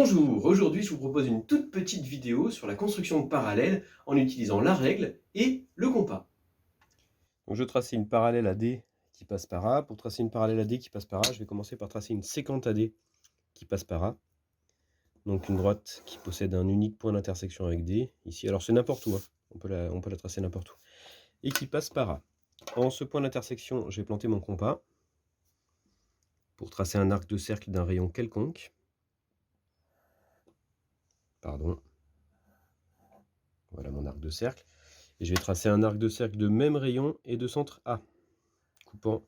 Bonjour, aujourd'hui je vous propose une toute petite vidéo sur la construction de parallèles en utilisant la règle et le compas. Donc je vais tracer une parallèle AD qui passe par A. Pour tracer une parallèle AD qui passe par A, je vais commencer par tracer une séquente AD qui passe par A. Donc une droite qui possède un unique point d'intersection avec D, ici. Alors c'est n'importe où, hein. On peut la tracer n'importe où. Et qui passe par A. En ce point d'intersection, je vais planter mon compas pour tracer un arc de cercle d'un rayon quelconque. Pardon. Voilà mon arc de cercle. Et je vais tracer un arc de cercle de même rayon et de centre A, coupant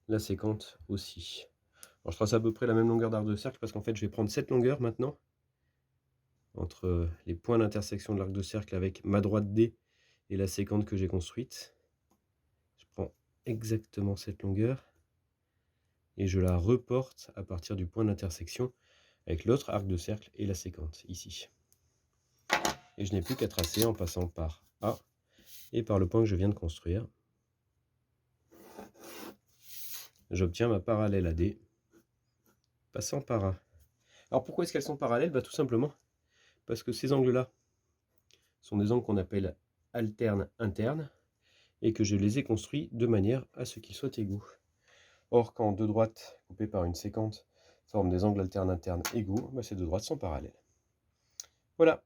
la séquente aussi. Alors je trace à peu près la même longueur d'arc de cercle parce qu'en fait je vais prendre cette longueur maintenant, entre les points d'intersection de l'arc de cercle avec ma droite D et la séquente que j'ai construite. Je prends exactement cette longueur et je la reporte à partir du point d'intersection avec l'autre arc de cercle et la séquente, ici. Et je n'ai plus qu'à tracer en passant par A et par le point que je viens de construire. J'obtiens ma parallèle AD passant par A. Alors pourquoi est-ce qu'elles sont parallèles? Tout simplement parce que ces angles-là sont des angles qu'on appelle alternes internes et que je les ai construits de manière à ce qu'ils soient égaux. Or, quand deux droites coupées par une séquente forment des angles alternes internes égaux, ces deux droites sont parallèles. Voilà.